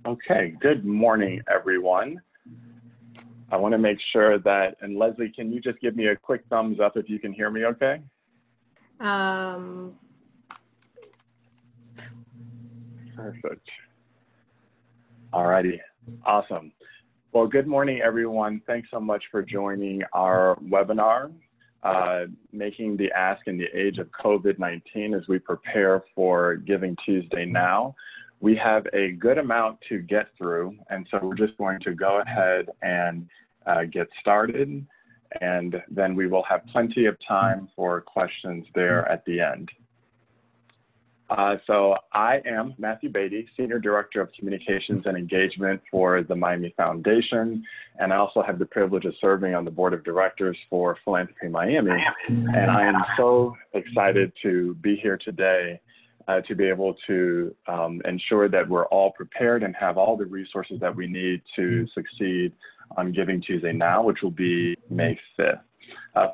Okay, good morning, everyone. I want to make sure that, and Leslie, can you just give me a quick thumbs up if you can hear me okay? Perfect. All righty, awesome. Well, good morning, everyone. Thanks so much for joining our webinar, Making the Ask in the Age of COVID-19 as we prepare for Giving Tuesday now. We have a good amount to get through, and so we're just going to go ahead and get started, and then we will have plenty of time for questions there at the end. So I am Matthew Beatty, Senior Director of Communications and Engagement for the Miami Foundation, and I also have the privilege of serving on the Board of Directors for Philanthropy Miami, and I am so excited to be here today to be able to ensure that we're all prepared and have all the resources that we need to succeed on Giving Tuesday Now, which will be May 5th.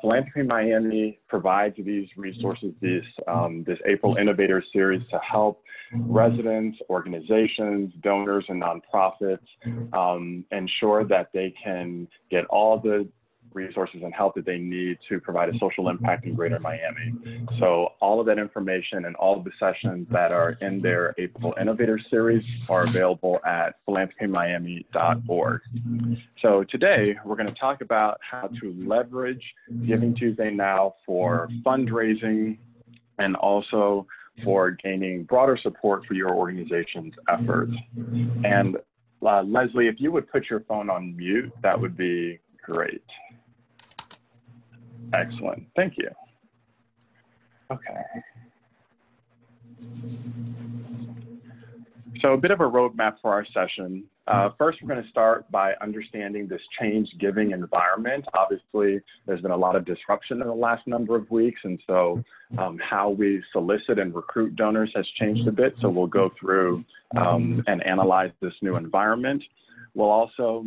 Philanthropy Miami provides these resources, this April Innovator Series, to help residents, organizations, donors, and nonprofits ensure that they can get all the resources and help that they need to provide a social impact in Greater Miami. So all of that information and all of the sessions that are in their April Innovator Series are available at philanthropymiami.org. So today we're going to talk about how to leverage Giving Tuesday Now for fundraising and also for gaining broader support for your organization's efforts. And Leslie, if you would put your phone on mute, that would be great. Excellent, thank you. Okay. So a bit of a roadmap for our session. First, we're going to start by understanding this changed giving environment. Obviously, there's been a lot of disruption in the last number of weeks, and so how we solicit and recruit donors has changed a bit. So we'll go through and analyze this new environment. We'll also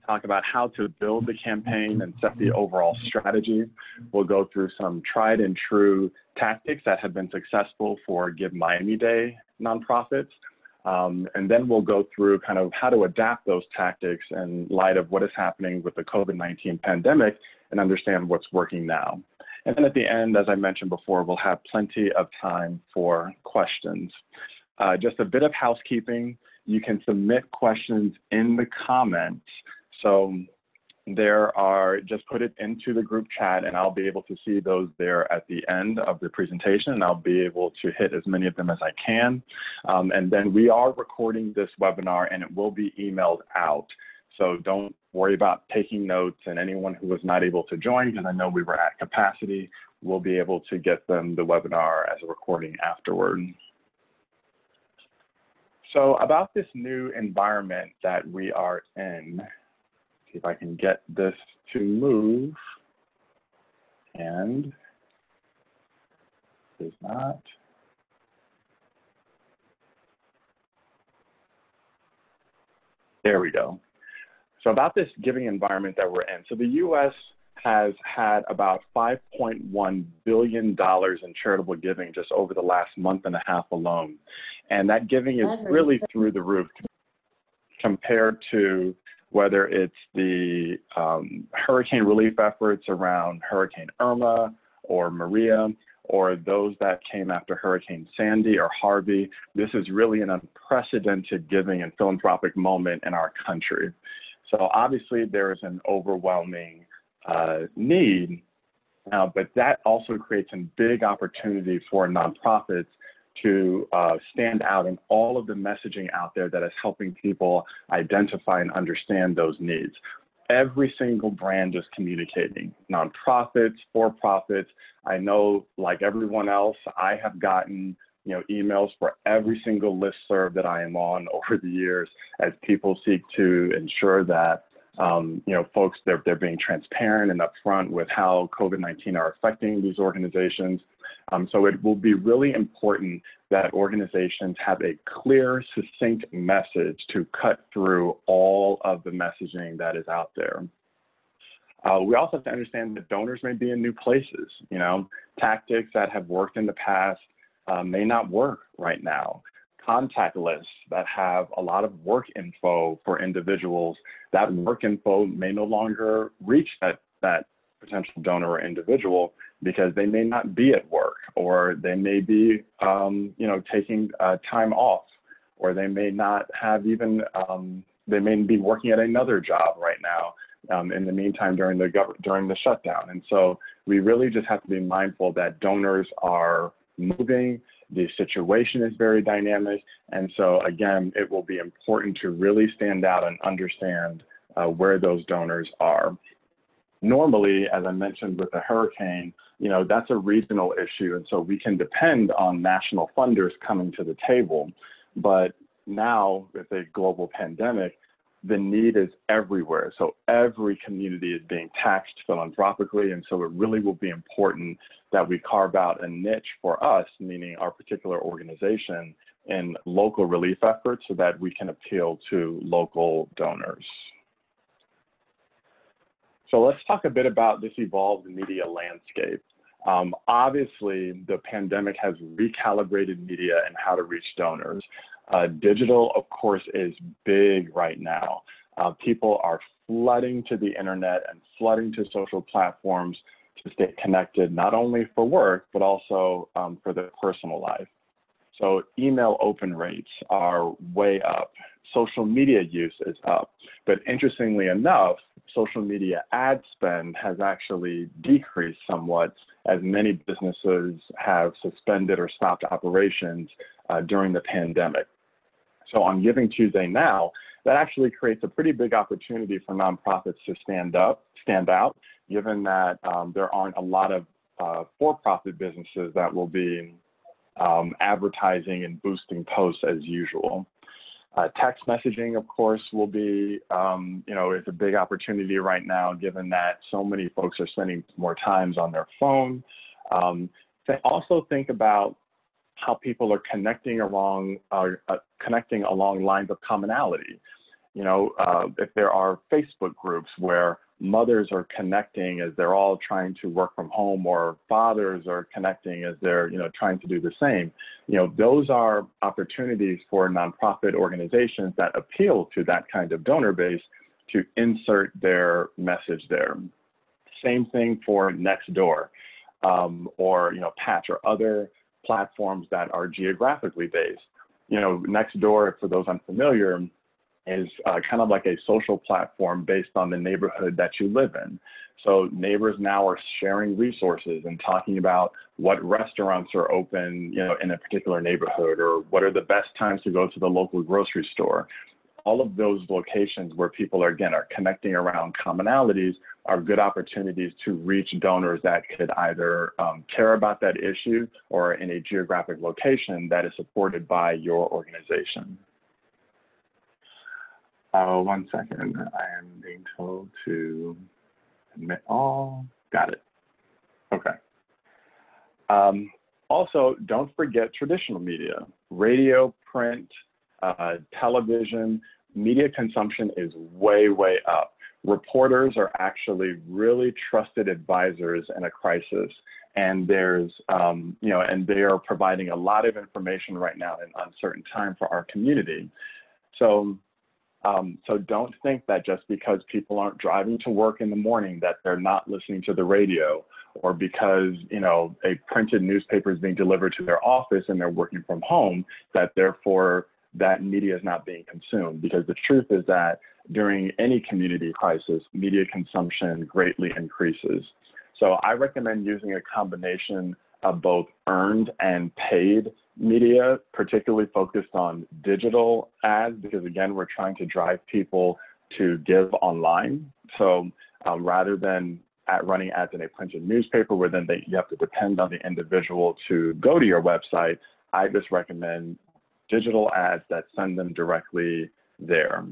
talk about how to build the campaign and set the overall strategy. We'll go through some tried and true tactics that have been successful for Give MiamiDade nonprofits. And then we'll go through kind of how to adapt those tactics in light of what is happening with the COVID-19 pandemic and understand what's working now. And then at the end, as I mentioned before, we'll have plenty of time for questions. Just a bit of housekeeping. You can submit questions in the comments. So there are, just put it into the group chat and I'll be able to see those there at the end of the presentation, and I'll be able to hit as many of them as I can. And then we are recording this webinar and it will be emailed out. So don't worry about taking notes, and anyone who was not able to join, because I know we were at capacity, we'll be able to get them the webinar as a recording afterward. So about this new environment that we are in, see if I can get this to move, and it is not. There we go. So about this giving environment that we're in. So the US has had about $5.1 billion in charitable giving just over the last month and a half alone. And that giving is really through the roof compared to whether it's the hurricane relief efforts around Hurricane Irma or Maria, or those that came after Hurricane Sandy or Harvey. This is really an unprecedented giving and philanthropic moment in our country. So obviously there is an overwhelming need, but that also creates a big opportunity for nonprofits to stand out in all of the messaging out there that is helping people identify and understand those needs. Every single brand is communicating, nonprofits, for-profits. I know, like everyone else, I have gotten emails for every single listserv that I am on over the years as people seek to ensure that folks, they're being transparent and upfront with how COVID-19 are affecting these organizations. So it will be really important that organizations have a clear, succinct message to cut through all of the messaging that is out there. We also have to understand that donors may be in new places. Tactics that have worked in the past may not work right now. contact lists that have a lot of work info for individuals. That work info may no longer reach that potential donor or individual because they may not be at work, or they may be, taking time off, or they may not have even, they may be working at another job right now in the meantime during the shutdown. And so we really just have to be mindful that donors are moving. The situation is very dynamic. And so again, it will be important to really stand out and understand where those donors are. Normally, as I mentioned with the hurricane, that's a regional issue. And so we can depend on national funders coming to the table. But now with a global pandemic, the need is everywhere. So every community is being taxed philanthropically. And so it really will be important that we carve out a niche for us, meaning our particular organization, in local relief efforts so that we can appeal to local donors. So let's talk a bit about this evolved media landscape. Obviously, the pandemic has recalibrated media and how to reach donors. Digital, of course, is big right now. People are flooding to the internet and flooding to social platforms to stay connected, not only for work, but also for their personal life. So email open rates are way up. Social media use is up. But interestingly enough, social media ad spend has actually decreased somewhat, as many businesses have suspended or stopped operations during the pandemic. So on Giving Tuesday now, that actually creates a pretty big opportunity for nonprofits to stand out, given that there aren't a lot of for-profit businesses that will be advertising and boosting posts as usual. Text messaging, of course, will be, it's a big opportunity right now, given that so many folks are spending more times on their phone. Also think about how people are connecting along lines of commonality. If there are Facebook groups where mothers are connecting as they're all trying to work from home, or fathers are connecting as they're, trying to do the same, those are opportunities for nonprofit organizations that appeal to that kind of donor base to insert their message there. Same thing for Nextdoor, or, Patch, or other platforms that are geographically based. Nextdoor, for those unfamiliar, is kind of like a social platform based on the neighborhood that you live in. So neighbors now are sharing resources and talking about what restaurants are open, in a particular neighborhood, or what are the best times to go to the local grocery store. All of those locations where people are connecting around commonalities are good opportunities to reach donors that could either care about that issue or in a geographic location that is supported by your organization. 1 second, I am being told to admit all. Got it. Okay. Also, don't forget traditional media, radio, print, television. Media consumption is way, way up. Reporters are actually really trusted advisors in a crisis, and there's, and they are providing a lot of information right now in uncertain time for our community. So don't think that just because people aren't driving to work in the morning that they're not listening to the radio, or because, a printed newspaper is being delivered to their office and they're working from home, that therefore that media is not being consumed. Because the truth is that during any community crisis, media consumption greatly increases. So I recommend using a combination of both earned and paid media, particularly focused on digital ads, because again, we're trying to drive people to give online. So rather than running ads in a printed newspaper where then you have to depend on the individual to go to your website, I just recommend digital ads that send them directly there.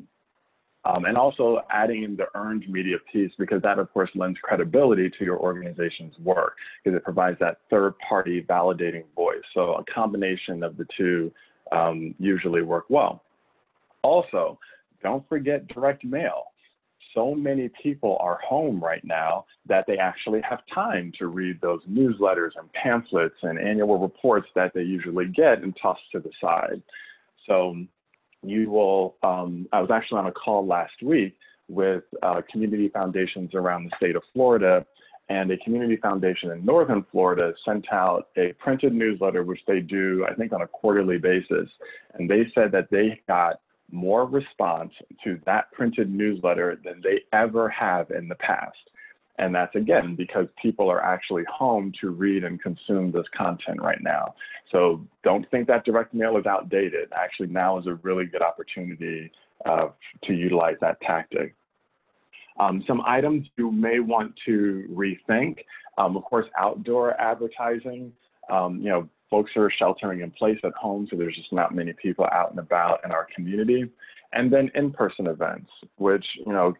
And also adding in the earned media piece, because that of course lends credibility to your organization's work, because it provides that third-party validating voice. So a combination of the two usually work well. Also, don't forget direct mail. So many people are home right now that they actually have time to read those newsletters and pamphlets and annual reports that they usually get and toss to the side. So you will, I was actually on a call last week with community foundations around the state of Florida, and a community foundation in Northern Florida sent out a printed newsletter, which they do, I think, on a quarterly basis. And they said that they got more response to that printed newsletter than they ever have in the past. And that's, again, because people are actually home to read and consume this content right now. So don't think that direct mail is outdated. Actually, now is a really good opportunity to utilize that tactic. Some items you may want to rethink, of course, outdoor advertising. Folks are sheltering in place at home, so there's just not many people out and about in our community. And then in-person events, which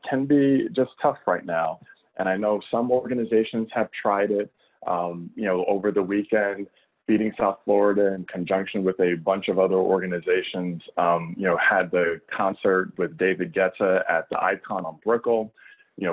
can be just tough right now. And I know some organizations have tried it. Over the weekend, Feeding South Florida, in conjunction with a bunch of other organizations, had the concert with David Guetta at the Icon on Brickell.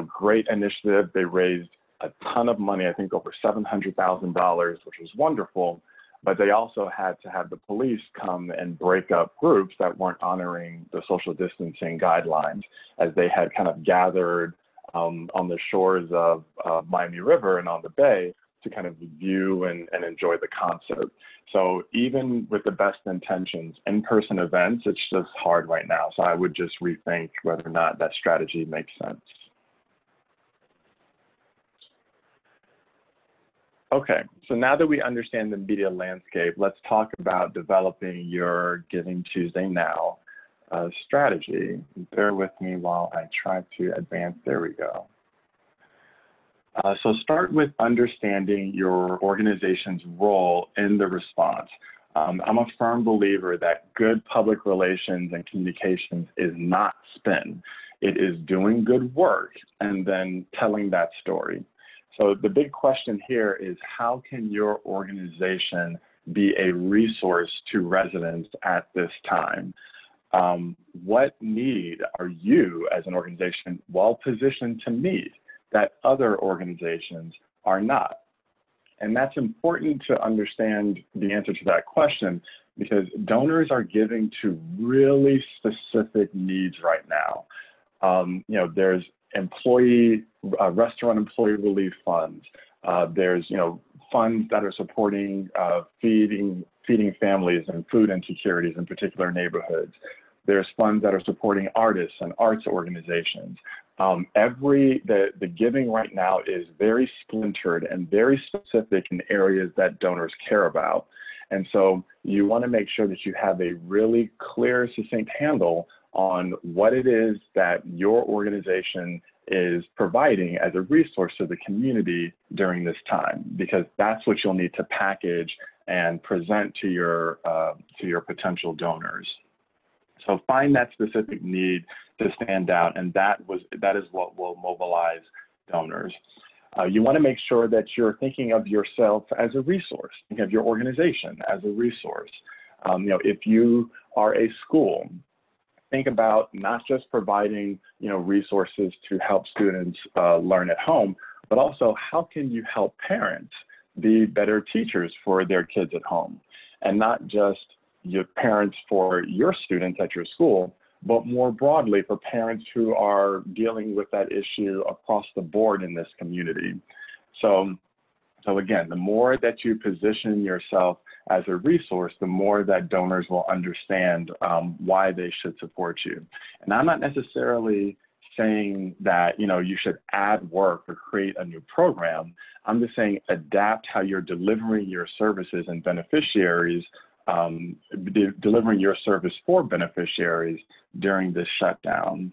Great initiative. They raised a ton of money, I think over $700,000, which was wonderful. But they also had to have the police come and break up groups that weren't honoring the social distancing guidelines, as they had kind of gathered on the shores of Miami River and on the bay to kind of view and enjoy the concert. So even with the best intentions, in-person events, it's just hard right now. So I would just rethink whether or not that strategy makes sense. Okay, so now that we understand the media landscape, let's talk about developing your Giving Tuesday Now strategy. Bear with me while I try to advance. There we go. So start with understanding your organization's role in the response. I'm a firm believer that good public relations and communications is not spin. It is doing good work and then telling that story. So the big question here is, how can your organization be a resource to residents at this time? What need are you as an organization well positioned to meet that other organizations are not? And that's important to understand the answer to that question, because donors are giving to really specific needs right now. There's restaurant employee relief funds. There's funds that are supporting feeding families and food insecurities in particular neighborhoods. There's funds that are supporting artists and arts organizations. The giving right now is very splintered and very specific in areas that donors care about. And so you want to make sure that you have a really clear, succinct handle on what it is that your organization is providing as a resource to the community during this time, because that's what you'll need to package and present to your potential donors. So find that specific need to stand out, and that is what will mobilize donors. You want to make sure that you're thinking of yourself as a resource, think of your organization as a resource. If you are a school, think about not just providing resources to help students learn at home, but also how can you help parents be better teachers for their kids at home, and not just your parents for your students at your school, but more broadly for parents who are dealing with that issue across the board in this community. So again, the more that you position yourself as a resource, the more that donors will understand why they should support you. And I'm not necessarily saying that you should add work or create a new program. I'm just saying adapt how you're delivering your services and beneficiaries, delivering your service for beneficiaries during this shutdown.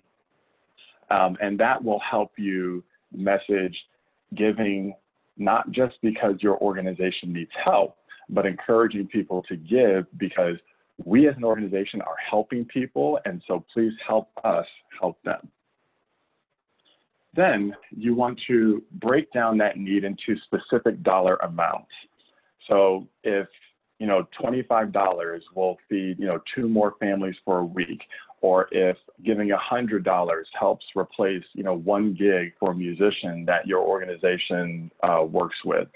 And that will help you message giving, not just because your organization needs help, but encouraging people to give because we as an organization are helping people, and so please help us help them. Then you want to break down that need into specific dollar amounts. So if $25 will feed 2 more families for a week, or if giving $100 helps replace 1 gig for a musician that your organization works with,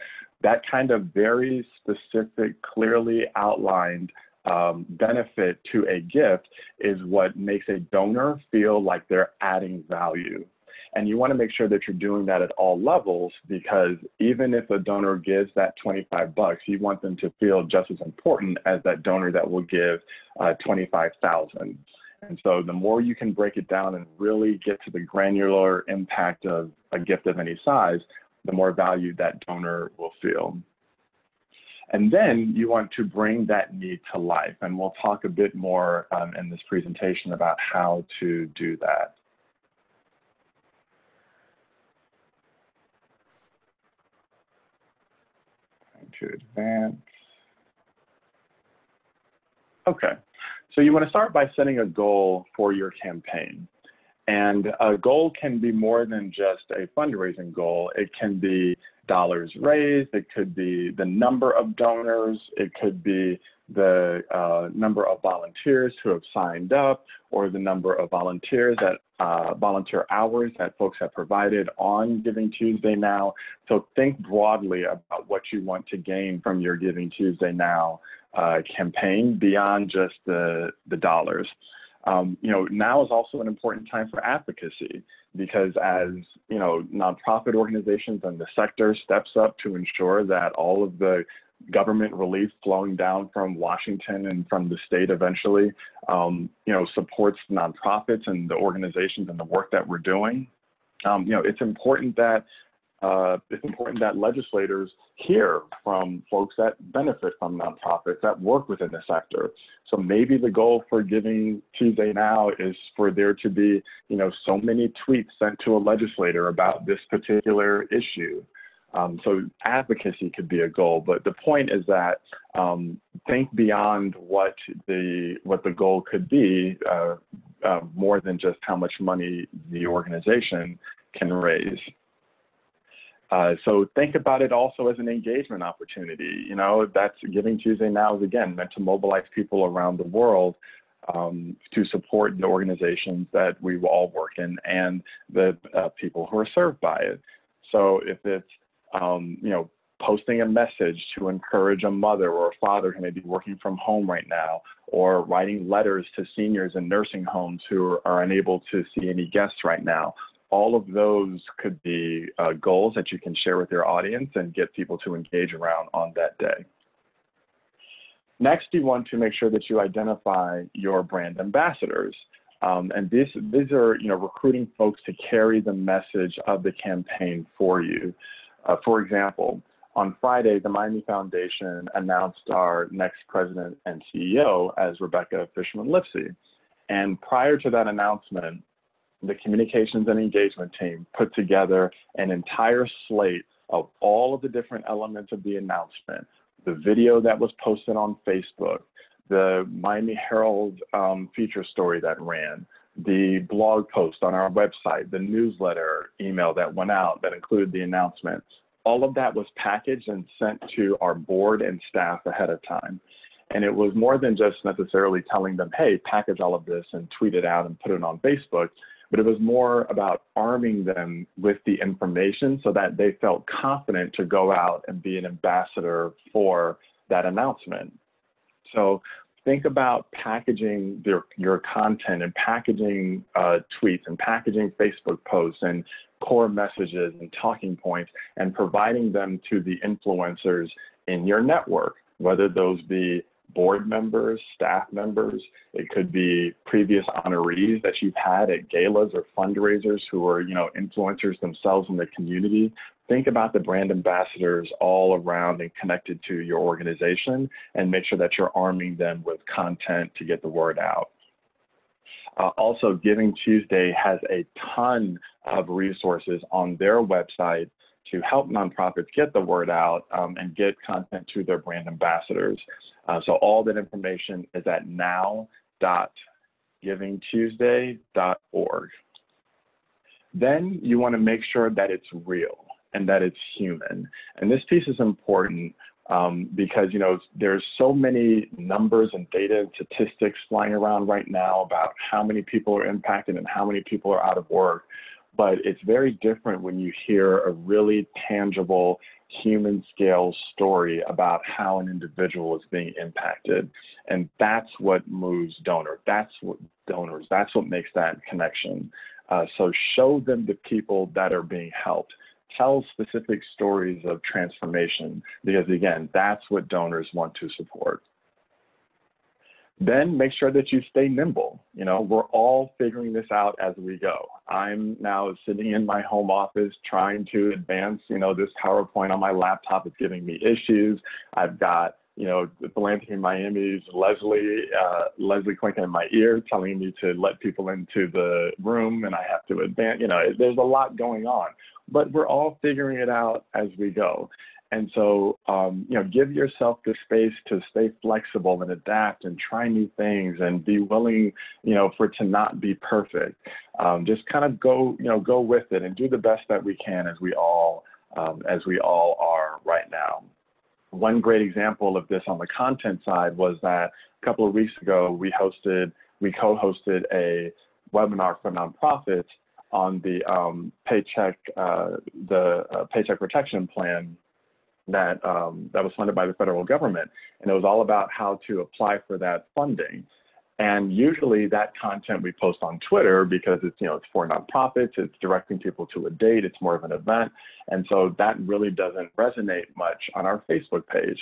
that kind of very specific, clearly outlined benefit to a gift is what makes a donor feel like they're adding value. And you want to make sure that you're doing that at all levels, because even if a donor gives that 25 bucks, you want them to feel just as important as that donor that will give 25,000. And so the more you can break it down and really get to the granular impact of a gift of any size, the more value that donor will feel. And then you want to bring that need to life. And we'll talk a bit more in this presentation about how to do that. To advance. Okay, so you want to start by setting a goal for your campaign. And a goal can be more than just a fundraising goal. It can be dollars raised, it could be the number of donors, it could be the number of volunteers who have signed up, or the number of volunteers that volunteer hours that folks have provided on Giving Tuesday Now. So think broadly about what you want to gain from your Giving Tuesday Now campaign beyond just the dollars. Now is also an important time for advocacy, because as nonprofit organizations and the sector steps up to ensure that all of the government relief flowing down from Washington and from the state eventually, supports nonprofits and the organizations and the work that we're doing. It's important that legislators hear from folks that benefit from nonprofits that work within the sector. So maybe the goal for Giving Tuesday Now is for there to be, so many tweets sent to a legislator about this particular issue. So advocacy could be a goal, but the point is that think beyond what the goal could be, more than just how much money the organization can raise. So think about it also as an engagement opportunity. That's Giving Tuesday Now is, again, meant to mobilize people around the world to support the organizations that we all work in and the people who are served by it. So if it's posting a message to encourage a mother or a father who may be working from home right now, or writing letters to seniors in nursing homes who are unable to see any guests right now, all of those could be goals that you can share with your audience and get people to engage around on that day. Next, you want to make sure that you identify your brand ambassadors. And these are recruiting folks to carry the message of the campaign for you. For example, on Friday, the Miami Foundation announced our next president and CEO as Rebecca Fishman-Lipsey. And prior to that announcement, the communications and engagement team put together an entire slate of all of the different elements of the announcement, the video that was posted on Facebook, the Miami Herald feature story that ran, the blog post on our website, the newsletter email that went out that included the announcement. All of that was packaged and sent to our board and staff ahead of time. And it was more than just necessarily telling them, hey, package all of this and tweet it out and put it on Facebook, but it was more about arming them with the information so that they felt confident to go out and be an ambassador for that announcement. So think about packaging your content and packaging tweets and packaging Facebook posts and core messages and talking points and providing them to the influencers in your network, whether those be board members, staff members, it could be previous honorees that you've had at galas or fundraisers who are, influencers themselves in the community. Think about the brand ambassadors all around and connected to your organization, and make sure that you're arming them with content to get the word out. Also, Giving Tuesday has a ton of resources on their website to help nonprofits get the word out and get content to their brand ambassadors. So all that information is at now.givingtuesday.org. Then you want to make sure that it's real and that it's human. And this piece is important because, there's so many numbers and data and statistics flying around right now about how many people are impacted and how many people are out of work. but it's very different when you hear a really tangible human scale story about how an individual is being impacted. And that's what moves donors. That's what makes that connection. So show them the people that are being helped. Tell specific stories of transformation, because again, that's what donors want to support. Then make sure that you stay nimble. You know, we're all figuring this out as we go. I'm now sitting in my home office trying to advance, you know, this PowerPoint on my laptop. It's giving me issues. I've got, you know, Philanthropy Miami's Leslie clinking in my ear telling me to let people into the room, and I have to advance. You know, there's a lot going on, but we're all figuring it out as we go. And so, you know, give yourself the space to stay flexible and adapt and try new things and be willing, you know, for it to not be perfect. Just kind of go with it and do the best that we can, as we all are right now. One great example of this on the content side was that a couple of weeks ago, we co-hosted a webinar for nonprofits on the Paycheck Protection Plan that was funded by the federal government. And it was all about how to apply for that funding. And usually that content we post on Twitter because it's, you know, it's for nonprofits, it's directing people to a date, it's more of an event. And so that really doesn't resonate much on our Facebook page.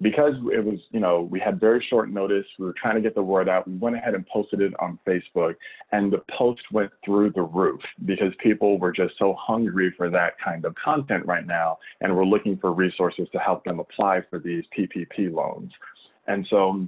Because it was, you know, we had very short notice, we were trying to get the word out, we went ahead and posted it on Facebook, and the post went through the roof because people were just so hungry for that kind of content right now, and were looking for resources to help them apply for these PPP loans. And so,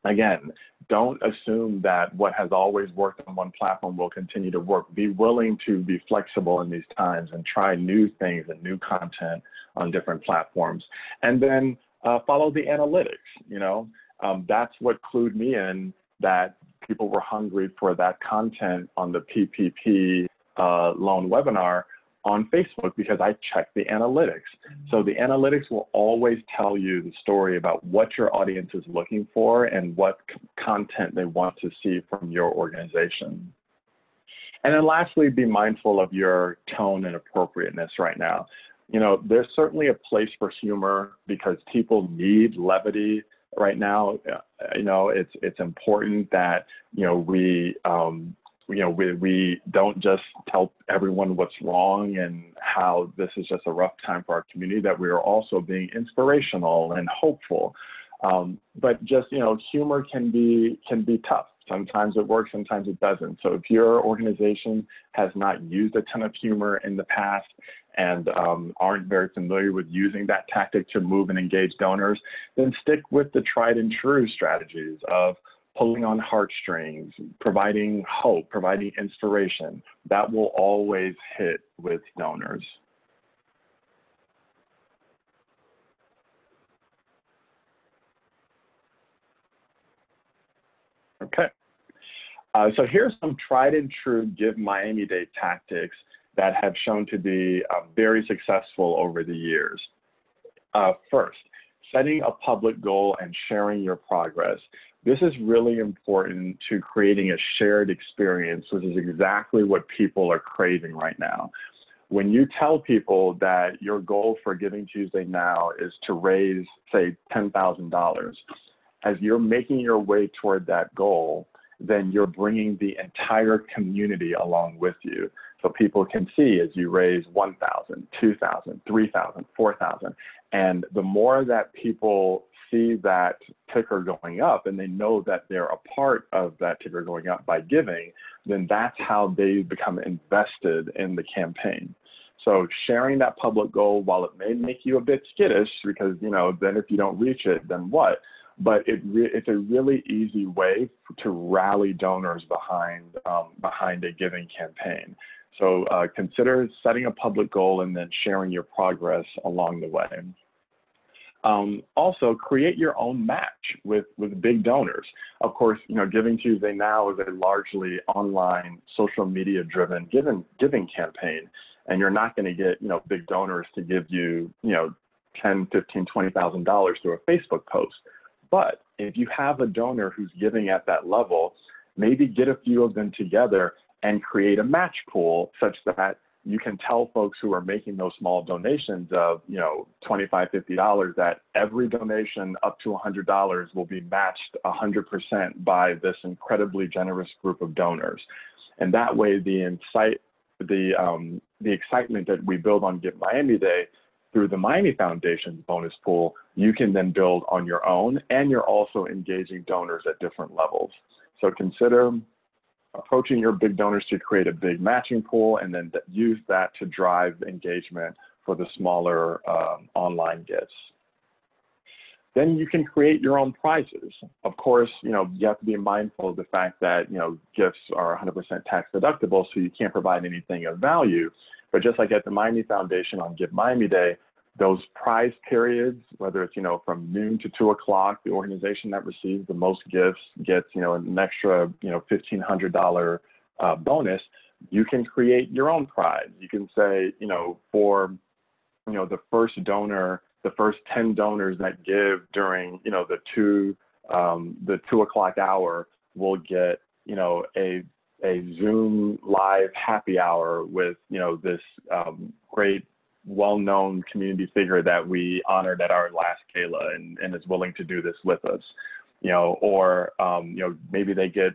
again, don't assume that what has always worked on one platform will continue to work. Be willing to be flexible in these times and try new things and new content on different platforms. And then follow the analytics. You know, that's what clued me in that people were hungry for that content on the PPP loan webinar on Facebook, because I checked the analytics. So the analytics will always tell you the story about what your audience is looking for and what content they want to see from your organization. And then lastly, be mindful of your tone and appropriateness right now. You know, there's certainly a place for humor because people need levity right now. You know, it's important that, you know, we don't just tell everyone what's wrong and how this is just a rough time for our community, that we are also being inspirational and hopeful. But just, you know, humor can be tough. Sometimes it works, sometimes it doesn't. So if your organization has not used a ton of humor in the past and aren't very familiar with using that tactic to move and engage donors, then stick with the tried and true strategies of pulling on heartstrings, providing hope, providing inspiration. That will always hit with donors. Okay. So here's some tried and true Give MiamiDade tactics that have shown to be very successful over the years. First, setting a public goal and sharing your progress. This is really important to creating a shared experience, which is exactly what people are craving right now. When you tell people that your goal for Giving Tuesday now is to raise, say, $10,000, as you're making your way toward that goal, then you're bringing the entire community along with you. So people can see as you raise 1,000, 2,000, 3,000, 4,000. And the more that people see that ticker going up and they know that they're a part of that ticker going up by giving, then that's how they become invested in the campaign. So sharing that public goal, while it may make you a bit skittish, because, you know, then if you don't reach it, then what? But it's a really easy way to rally donors behind a giving campaign. So consider setting a public goal and then sharing your progress along the way. Also, create your own match with big donors. Of course, you know, Giving Tuesday now is a largely online, social media driven giving campaign, and you're not going to get, you know, big donors to give you, you know, $10,000, $15,000, $20,000 through a Facebook post. But if you have a donor who's giving at that level, maybe get a few of them together and create a match pool such that you can tell folks who are making those small donations of, $25, $50, that every donation up to $100 will be matched 100% by this incredibly generous group of donors. And that way, the excitement that we build on Give MiamiDade through the Miami Foundation's bonus pool, you can then build on your own, and you're also engaging donors at different levels. So consider approaching your big donors to create a big matching pool, and then use that to drive engagement for the smaller online gifts. Then you can create your own prizes. Of course, you have to be mindful of the fact that, gifts are 100% tax deductible, so you can't provide anything of value. But just like at the Miami Foundation on Give MiamiDade, those prize periods, whether it's, from noon to 2 o'clock, the organization that receives the most gifts gets, an extra, $1,500 bonus. You can create your own prize. You can say, for, the first donor, the first 10 donors that give during, the 2 o'clock hour will get, a Zoom live happy hour with, this great, well-known community figure that we honored at our last gala and is willing to do this with us, or, maybe they get,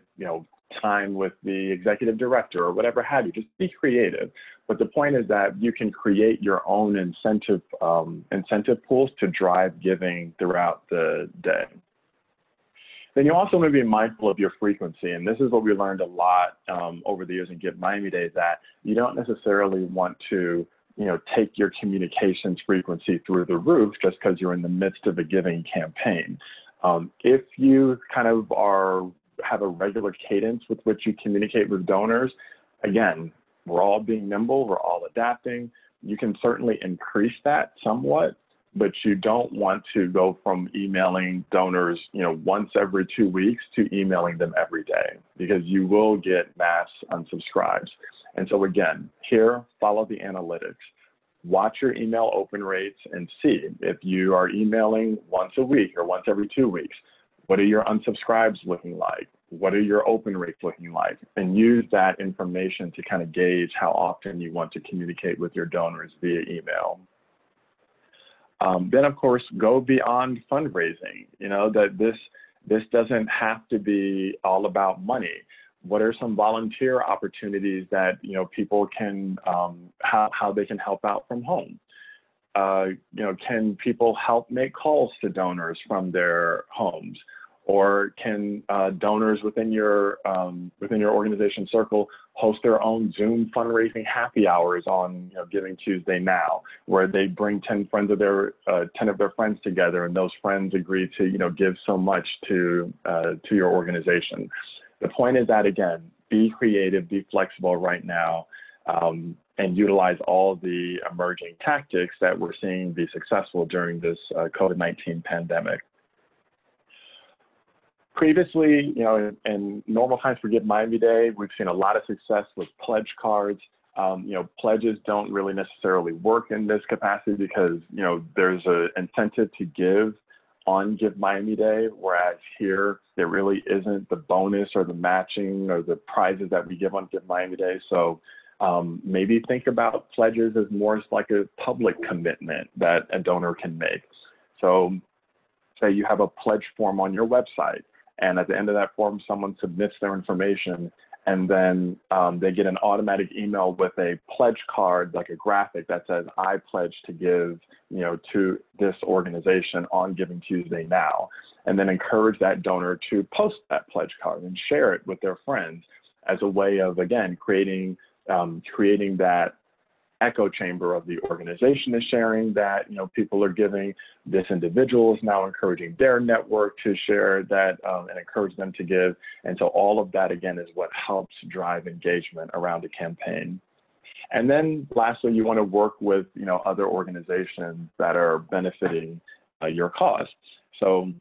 time with the executive director or whatever have you. Just be creative. But the point is that you can create your own incentive pools to drive giving throughout the day. Then you also want to be mindful of your frequency. And this is what we learned a lot over the years in Give MiamiDade, that you don't necessarily want to, take your communications frequency through the roof just because you're in the midst of a giving campaign. If you kind of have a regular cadence with which you communicate with donors, again, we're all being nimble, we're all adapting. You can certainly increase that somewhat, but you don't want to go from emailing donors, once every 2 weeks to emailing them every day, because you will get mass unsubscribes. And so again, here, follow the analytics. Watch your email open rates and see if you are emailing once a week or once every 2 weeks. What are your unsubscribes looking like? What are your open rates looking like? And use that information to kind of gauge how often you want to communicate with your donors via email. Then, of course, go beyond fundraising. That this doesn't have to be all about money. What are some volunteer opportunities that people can how they can help out from home? Can people help make calls to donors from their homes? Or can donors within your organization circle host their own Zoom fundraising happy hours on Giving Tuesday Now, where they bring 10 of their friends together, and those friends agree to give so much to your organization. The point is that, again, be creative, be flexible right now, and utilize all the emerging tactics that we're seeing be successful during this COVID-19 pandemic. Previously, in normal times for Give MiamiDade, we've seen a lot of success with pledge cards. Pledges don't really necessarily work in this capacity because, there's an incentive to give on Give MiamiDade, whereas here, there really isn't the bonus or the matching or the prizes that we give on Give MiamiDade. So maybe think about pledges as more like a public commitment that a donor can make. So say you have a pledge form on your website, and at the end of that form, someone submits their information, and then they get an automatic email with a pledge card, like a graphic that says, I pledge to give, to this organization on Giving Tuesday Now, and then encourage that donor to post that pledge card and share it with their friends as a way of, again, creating that echo chamber of the organization is sharing that, people are giving. This individual is now encouraging their network to share that and encourage them to give. And so all of that, again, is what helps drive engagement around a campaign. And then lastly, you want to work with, other organizations that are benefiting your cause. So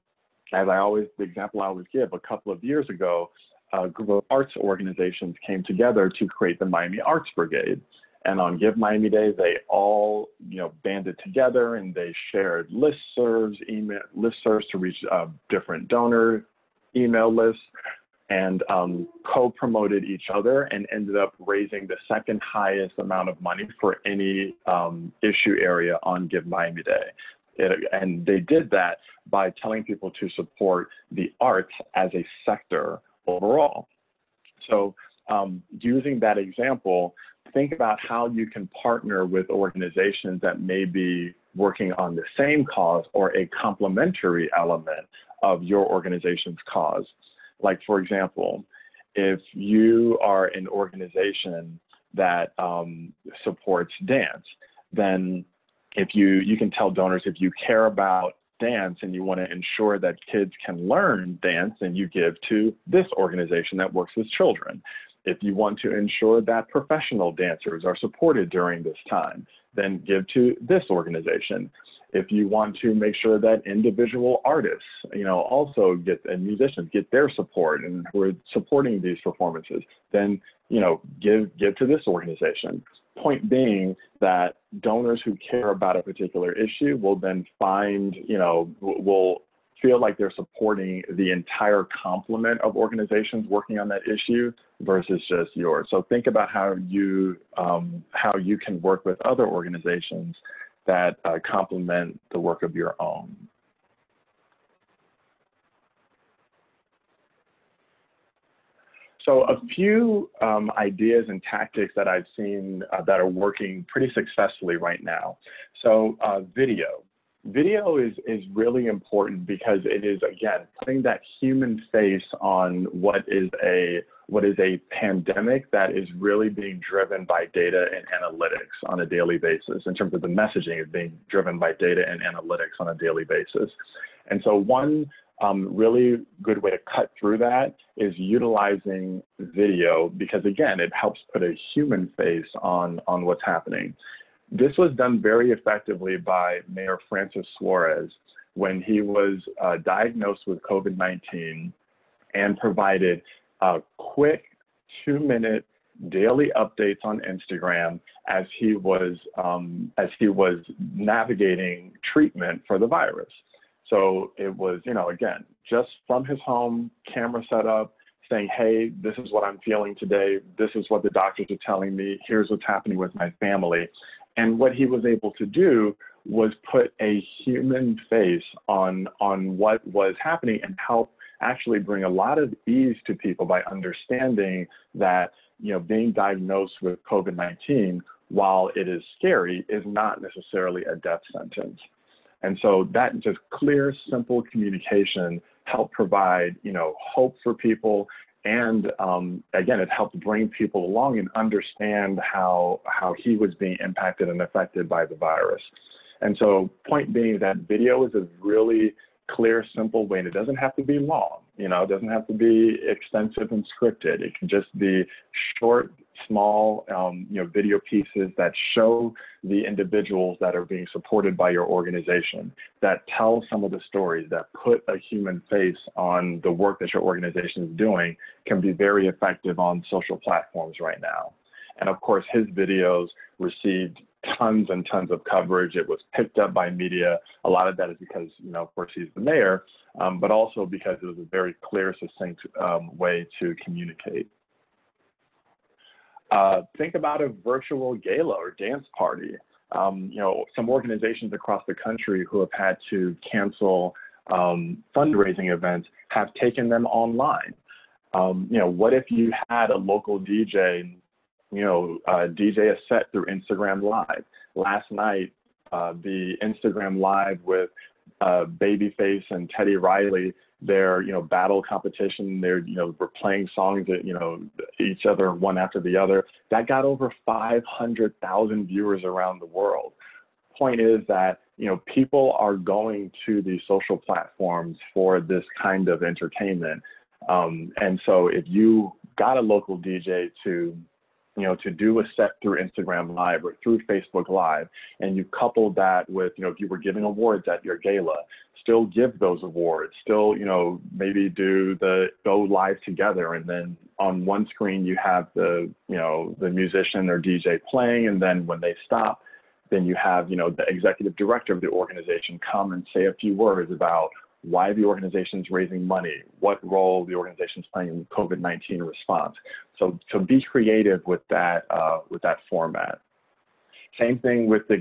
as the example I always give, a couple of years ago, a group of arts organizations came together to create the Miami Arts Brigade. And on Give MiamiDade, they all, banded together, and they shared listservs to reach different donor email lists. and co-promoted each other and ended up raising the second highest amount of money for any issue area on Give MiamiDade. And they did that by telling people to support the arts as a sector overall. So using that example, think about how you can partner with organizations that may be working on the same cause or a complementary element of your organization's cause. Like, for example, if you are an organization that supports dance, then if you can tell donors, if you care about dance and you want to ensure that kids can learn dance, then you give to this organization that works with children. If you want to ensure that professional dancers are supported during this time, then give to this organization. If you want to make sure that individual artists, also and musicians get their support and who are supporting these performances, then, give to this organization. Point being that donors who care about a particular issue will then find, will feel like they're supporting the entire complement of organizations working on that issue versus just yours. So think about how you can work with other organizations that complement the work of your own. So a few ideas and tactics that I've seen that are working pretty successfully right now. So video. Video is really important because it is, again, putting that human face on what is a pandemic that is really being driven by data and analytics on a daily basis. In terms of the messaging is being driven by data and analytics on a daily basis. And so one really good way to cut through that is utilizing video because, again, it helps put a human face on what's happening. This was done very effectively by Mayor Francis Suarez when he was diagnosed with COVID-19 and provided quick 2-minute daily updates on Instagram as he was navigating treatment for the virus. So it was, again, just from his home, camera set up, saying, hey, this is what I'm feeling today. This is what the doctors are telling me. Here's what's happening with my family. And what he was able to do was put a human face on what was happening and help actually bring a lot of ease to people by understanding that, being diagnosed with COVID-19, while it is scary, is not necessarily a death sentence. And so that just clear, simple communication helped provide, hope for people. And again, it helped bring people along and understand how he was being impacted and affected by the virus. And so point being that video is a really clear, simple way, and it doesn't have to be long. It doesn't have to be extensive and scripted. It can just be short, small, video pieces that show the individuals that are being supported by your organization, that tell some of the stories, that put a human face on the work that your organization is doing, can be very effective on social platforms right now. And of course, his videos received tons and tons of coverage. It was picked up by media. A lot of that is because, of course, he's the mayor, but also because it was a very clear, succinct way to communicate. Think about a virtual gala or dance party. Some organizations across the country who have had to cancel fundraising events have taken them online. What if you had a local DJ, DJ a set through Instagram Live? Last night, the Instagram Live with Babyface and Teddy Riley, their battle competition, we're playing songs that each other one after the other, that got over 500,000 viewers around the world. Point is that people are going to these social platforms for this kind of entertainment, and so if you got a local DJ to do a set through Instagram Live or through Facebook Live, and you couple that with, if you were giving awards at your gala, still give those awards, still, maybe go live together, and then on one screen you have the musician or DJ playing, and then when they stop, then you have, the executive director of the organization come and say a few words about why the organization's raising money, what role the organization's playing in COVID-19 response. So be creative with that format. Same thing with the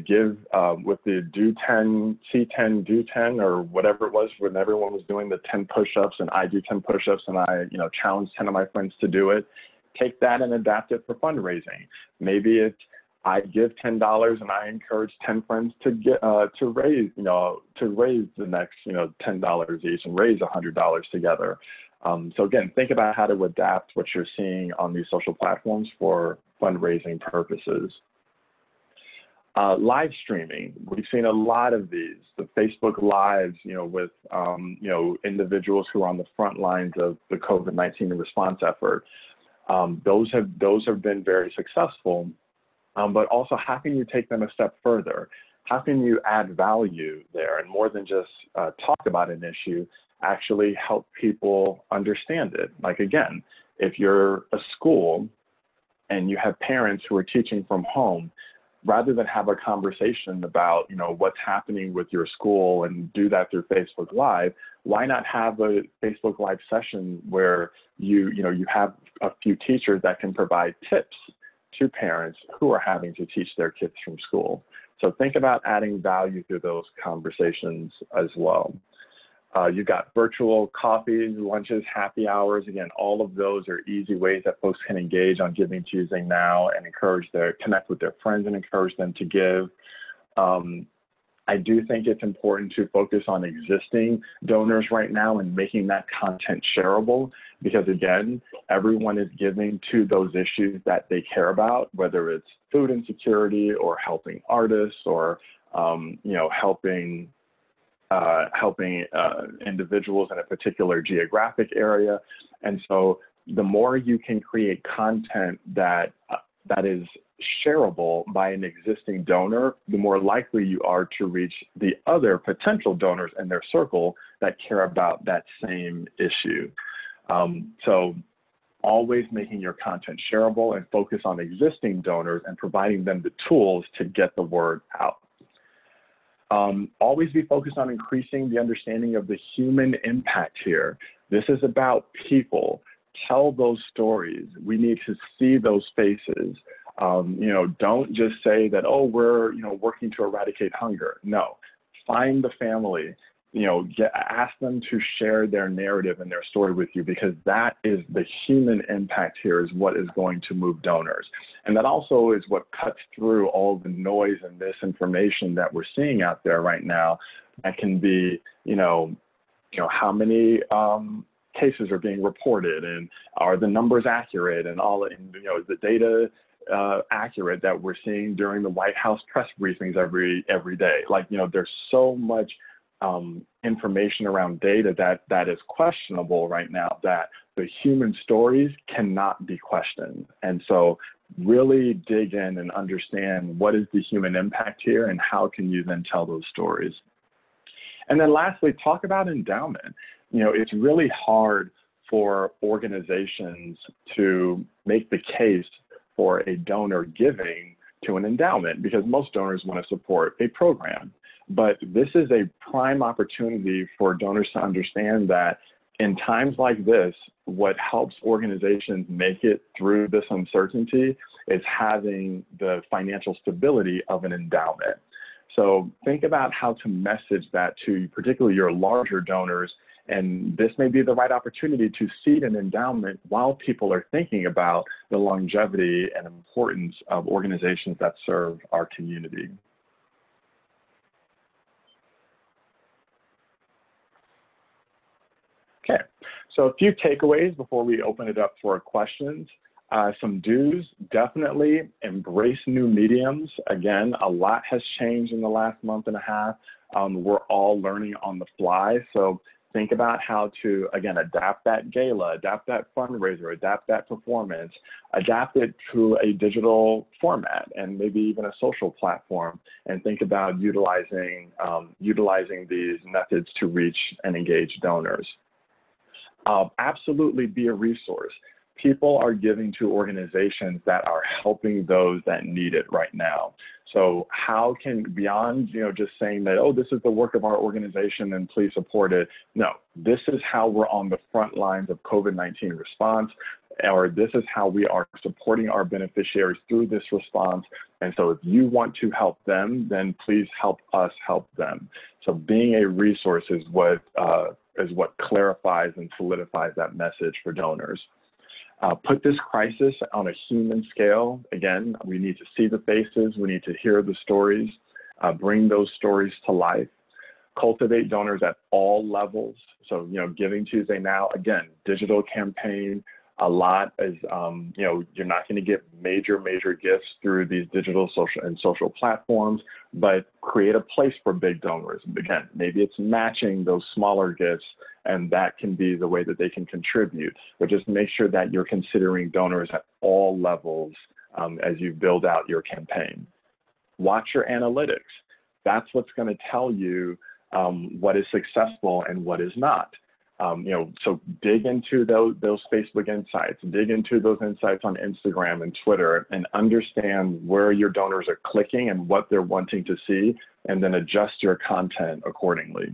with the do 10, C10, do 10, or whatever it was when everyone was doing the 10 push-ups and I do 10 push-ups and I challenge 10 of my friends to do it. Take that and adapt it for fundraising. Maybe it's I give $10 and I encourage 10 friends to raise the next $10 each and raise $100 together. So again, think about how to adapt what you're seeing on these social platforms for fundraising purposes. Live streaming, we've seen a lot of these. The Facebook Lives, with individuals who are on the front lines of the COVID-19 response effort. Those have been very successful. But also, how can you take them a step further? How can you add value there, and more than just talk about an issue, actually help people understand it? Like again, if you're a school and you have parents who are teaching from home, rather than have a conversation about, what's happening with your school and do that through Facebook Live, why not have a Facebook Live session where you have a few teachers that can provide tips to parents who are having to teach their kids from school? So think about adding value through those conversations as well. You've got virtual coffees, lunches, happy hours. Again, all of those are easy ways that folks can engage on Giving Tuesday now and connect with their friends and encourage them to give. I do think it's important to focus on existing donors right now and making that content shareable, because again, everyone is giving to those issues that they care about, whether it's food insecurity or helping artists or helping individuals in a particular geographic area. And so the more you can create content that is shareable by an existing donor, the more likely you are to reach the other potential donors in their circle that care about that same issue. So always making your content shareable and focus on existing donors and providing them the tools to get the word out. Always be focused on increasing the understanding of the human impact here. This is about people. Tell those stories. We need to see those faces. Don't just say that, oh, we're, working to eradicate hunger. No, find the family, ask them to share their narrative and their story with you, because that is the human impact here is what is going to move donors. And that also is what cuts through all the noise and misinformation that we're seeing out there right now. That can be, how many cases are being reported, and are the numbers accurate, and is the data accurate that we're seeing during the White House press briefings every day. There's so much information around data that is questionable right now, that the human stories cannot be questioned. And so really dig in and understand what is the human impact here and how can you then tell those stories. And then lastly, talk about endowment. It's really hard for organizations to make the case for a donor giving to an endowment, because most donors want to support a program. But this is a prime opportunity for donors to understand that in times like this, what helps organizations make it through this uncertainty is having the financial stability of an endowment. So think about how to message that to particularly your larger donors. And this may be the right opportunity to seed an endowment while people are thinking about the longevity and importance of organizations that serve our community. Okay, so a few takeaways before we open it up for questions. Some do's: definitely embrace new mediums. Again, a lot has changed in the last month and a half. We're all learning on the fly. So think about how to, again, adapt that gala, adapt that fundraiser, adapt that performance, adapt it to a digital format and maybe even a social platform, and think about utilizing these methods to reach and engage donors. Absolutely be a resource. People are giving to organizations that are helping those that need it right now. So how can, beyond, just saying that, oh, this is the work of our organization and please support it. No, this is how we're on the front lines of COVID-19 response, or this is how we are supporting our beneficiaries through this response. And so if you want to help them, then please help us help them. So being a resource is what clarifies and solidifies that message for donors. Put this crisis on a human scale. Again, we need to see the faces, we need to hear the stories, bring those stories to life, cultivate donors at all levels. So, Giving Tuesday now, again, digital campaign. A lot is, you're not going to get major gifts through these digital social platforms, but create a place for big donors. Again, maybe it's matching those smaller gifts, and that can be the way that they can contribute. But just make sure that you're considering donors at all levels as you build out your campaign. Watch your analytics. That's what's going to tell you what is successful and what is not. So dig into those Facebook insights, dig into those insights on Instagram and Twitter, and understand where your donors are clicking and what they're wanting to see, and then adjust your content accordingly.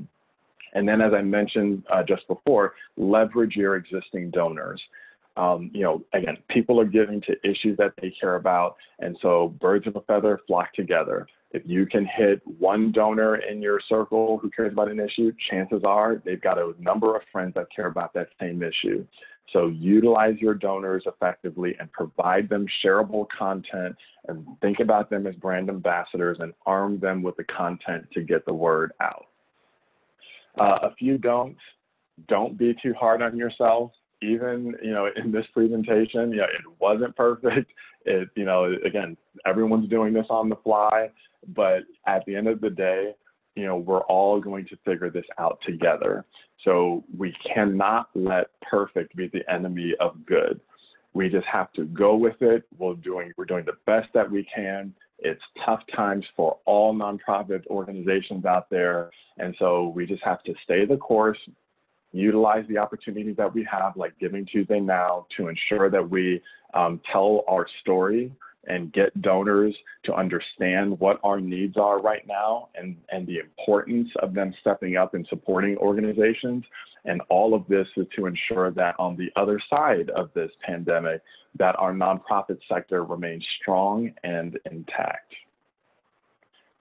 And then, as I mentioned just before, leverage your existing donors. Again, people are giving to issues that they care about, and so birds of a feather flock together. If you can hit one donor in your circle who cares about an issue, chances are they've got a number of friends that care about that same issue. So utilize your donors effectively and provide them shareable content, and think about them as brand ambassadors and arm them with the content to get the word out. A few don'ts. Don't be too hard on yourself. Even, in this presentation, it wasn't perfect. Again, everyone's doing this on the fly, but at the end of the day, we're all going to figure this out together. So we cannot let perfect be the enemy of good. We just have to go with it. We're doing the best that we can. It's tough times for all nonprofit organizations out there. And so we just have to stay the course, utilize the opportunities that we have, like Giving Tuesday now, to ensure that we tell our story and get donors to understand what our needs are right now, and the importance of them stepping up and supporting organizations. And all of this is to ensure that on the other side of this pandemic, that our nonprofit sector remains strong and intact.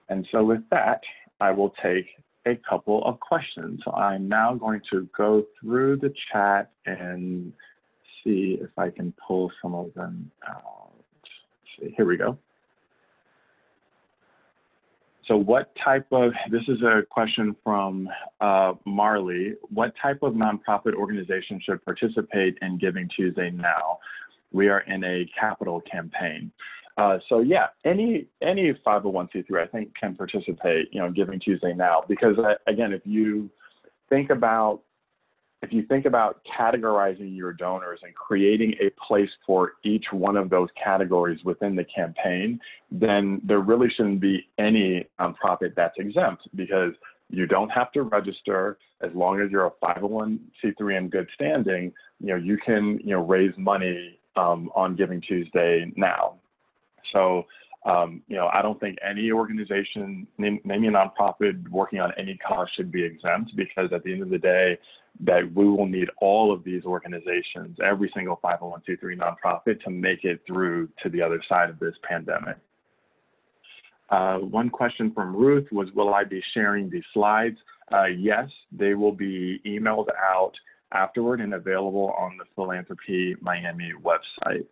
And so with that, I will take a couple of questions. So I'm now going to go through the chat and see if I can pull some of them out. Let's see, here we go. So what type of, this is a question from Marley, what type of nonprofit organization should participate in Giving Tuesday now? We are in a capital campaign. So yeah, any 501c3 I think can participate, in Giving Tuesday now, because again, if you think about categorizing your donors and creating a place for each one of those categories within the campaign, then there really shouldn't be any nonprofit that's exempt, because you don't have to register. As long as you're a 501c3 in good standing, you can raise money on Giving Tuesday now. So I don't think any organization, name a nonprofit working on any cause, should be exempt, because at the end of the day, that we will need all of these organizations, every single 501c3 nonprofit, to make it through to the other side of this pandemic. One question from Ruth was, will I be sharing these slides? Yes, they will be emailed out afterward and available on the Philanthropy Miami website.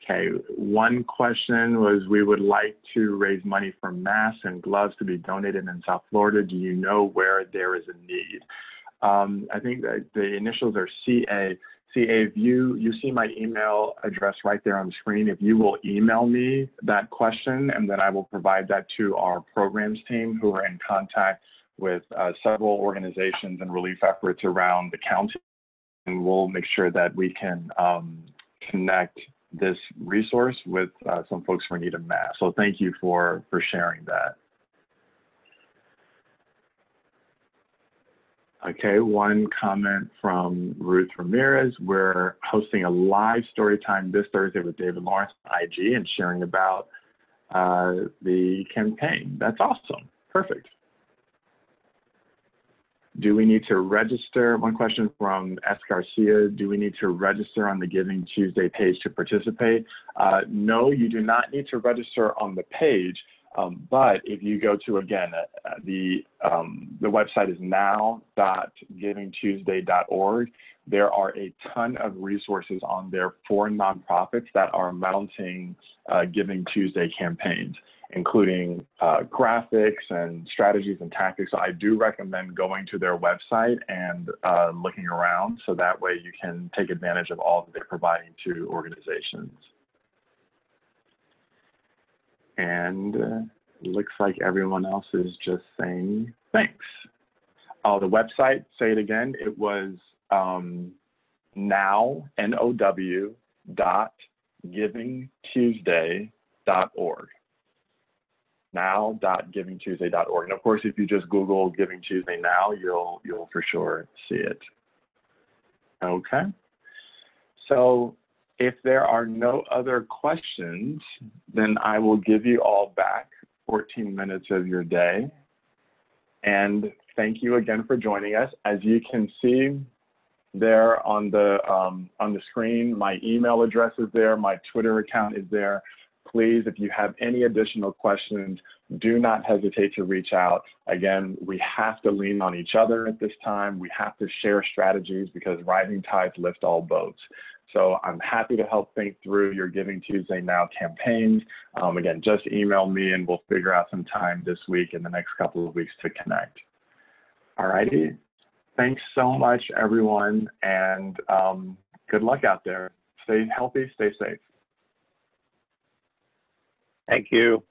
Okay, one question was, we would like to raise money for masks and gloves to be donated in South Florida. Do you know where there is a need? I think that the initials are CA. CA, if you see my email address right there on the screen, if you will email me that question, and then I will provide that to our programs team, who are in contact with several organizations and relief efforts around the county, and we'll make sure that we can connect this resource with some folks who are in need of masks. So thank you for sharing that. Okay, one comment from Ruth Ramirez. We're hosting a live story time this Thursday with David Lawrence on IG and sharing about the campaign. That's awesome. Perfect. Do we need to register? One question from S. Garcia. Do we need to register on the Giving Tuesday page to participate? No, you do not need to register on the page. But if you go to, again, the website is now.givingtuesday.org. There are a ton of resources on there for nonprofits that are mounting Giving Tuesday campaigns, including graphics and strategies and tactics. So I do recommend going to their website and looking around, so that way you can take advantage of all that they're providing to organizations. And looks like everyone else is just saying thanks. Oh, the website, say it again, it was now.givingtuesday.org. now.givingtuesday.org. And of course, if you just Google Giving Tuesday Now, you'll for sure see it. Okay. So if there are no other questions, then I will give you all back 14 minutes of your day. And thank you again for joining us. As you can see there on the screen, my email address is there, my Twitter account is there. Please, if you have any additional questions, do not hesitate to reach out. Again, we have to lean on each other at this time. We have to share strategies because rising tides lift all boats. So I'm happy to help think through your Giving Tuesday Now campaigns. Again, just email me and we'll figure out some time this week and the next couple of weeks to connect. All righty. Thanks so much, everyone, and good luck out there. Stay healthy, stay safe. Thank you.